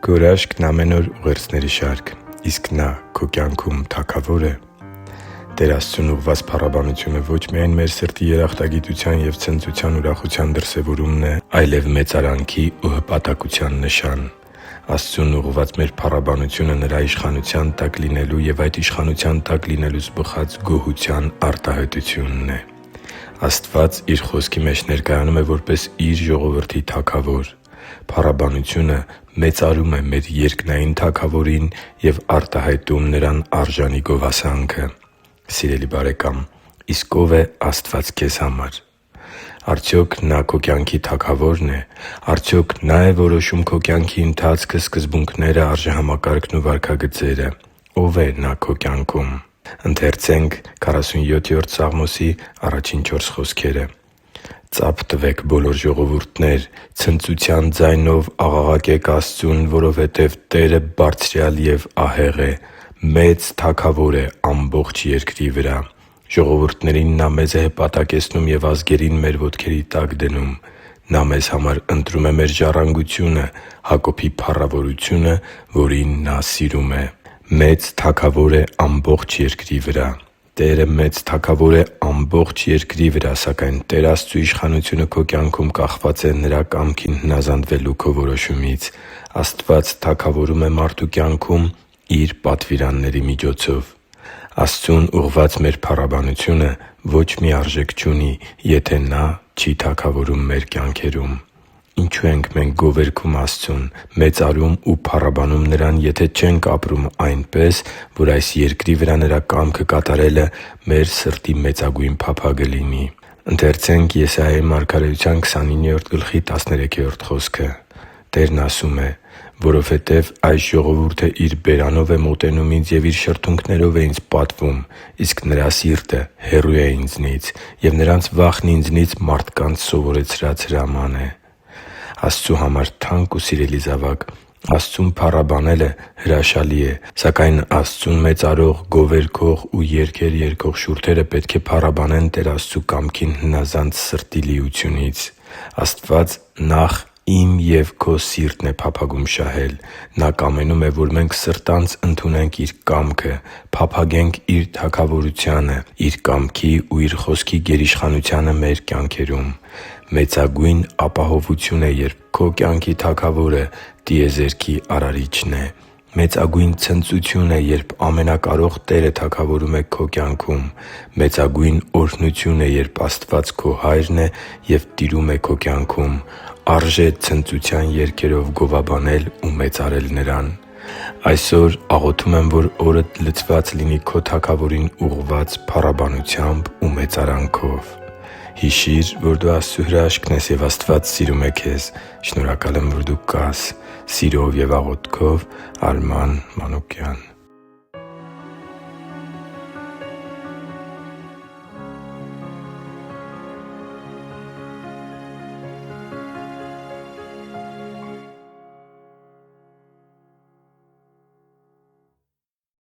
Գորաշկն ամեն օր ուղերձների շարք, իսկ նա քո կյանքում թագավոր է։ Տեր Աստծուն ուղղված փառաբանությունը ոչ միայն մեր սրտի երախտագիտության և ցնծության ուրախության դրսևորումն է, այլև մեծարանքի ու հպատակության նշան։ Աստծուն ուղղված մեր փառաբանությունը Նրա իշխանության տակ լինելու և այդ իշխանության տակ լինելուց բխած գոհության արտահայտությունն է։ Աստված Իր Խոսքի մեջ ներկայանում է որպես Իր ժողովրդի թագավոր։ Փառաբանությունը մեծարում է մեր երկնային Թագավորին և արտահայտում Նրան արժանի գովասանքը։ Սիրելի՛ բարեկամ, իսկ ո՞վ է Աստված քեզ համար։ Արդյոք Նա քո կյանքի Թագավո՞րն է։ Արդյոք Նա՞ է որոշում քո կյանքի ընթացքը, սկզբունքները, արժեհամակարգն ու վարքագծերը։ Ո՞վ է Նա քո կյանքում։ «Ծա՛փ տվեք, բոլոր ժողովուրդներ, ցնծության ձայնով աղաղակե՛ք Աստծուն, որովհետև Տերը Բարձրյալ և ահեղ է, մեծ Թագավոր է ամբողջ երկրի վրա։ Ժողովուրդներին Նա մեզ է հպատակեցնում և ազգերին մեր ոտքերի տակ դնում։ Նա մեզ համար ընտրում է մեր ժառանգությունը, Հակոբի փառավորությունը, որին Նա սիրում է։ Մեծ Թագավոր է ամբողջ երկրի վրա» Տերը մեծ Թագավոր է ամբողջ երկրի վրա, սակայն Տեր Աստծու իշխանությունը քո կյանքում կախված է Նրա կամքին հնազանդվելու քո որոշումից։ Աստված թագավորում է մարդու կյանքում Իր պատվիրանների միջոցով։ Աստծուն ուղղված մեր փառաբանությունը ոչ մի արժեք չունի, եթե Նա չի թագավորում մեր կյանքերում։ Ինչո՞ւ ենք մենք գովերգում Աստծուն, մեծարում ու փառաբանում Նրան, եթե չենք ապրում այնպես, որ այս երկրի վրա Նրա կամքը կատարելը մեր սրտի մեծագույն փափագը լինի։ Տերն ասում է. «Որովհետև այս ժողովուրդը իր բերանով է մոտենում Ինձ և իր շրթունքներով է Ինձ պատվում, իսկ նրա սիրտը հեռու է Ինձնից, և նրանց վախն Ինձնից մարդկանց սովորեցրած հրաման է» (Եսայիա 29․13)։ Աստծու համար թանկ ու սիրելի՛ զավակ, Աստծուն փառաբանելը հրաշալի է, սակայն Աստծուն մեծարող, գովերգող ու երգեր երգող շուրթերը պետք է փառաբանեն Տեր Աստծու կամքին հնազանդ սրտի լիությունից։ Աստված նախ իմ և քո սիրտն է փափագում շահել։ Նա կամենում է, որ մենք սրտանց ընդունենք Իր կամքը, փափագենք Իր թագավորությանը, Իր կամքի ու Իր Խոսքի գերիշխանությանը մեր կյանքերում։ Մեծագույն ապահովություն է, երբ քո կյանքի Թագավորը տիեզերքի Արարիչն է։ Մեծագույն ցնծություն է, երբ Ամենակարող Տերը թագավորում է քո կյանքում։ Մեծագույն օրհնություն է, երբ Աստված քո Հայրն է և տիրում է քո կյանքում։ Արժե ցնծության երգերով գովաբանել ու մեծարել Նրան։ Այսօր աղոթում եմ, որ օրդ լցված լինի քո Թագավորին ուղղված փառաբանությամբ ու մեծարանքով։ Հիշի՛ր, որ դու Աստծո հրաշքն ես, և Աստված սիրում է քեզ։ Շնորհակալ եմ, որ դու կա՛ս։ Սիրով և աղոթքով, Արման Մանուկյան։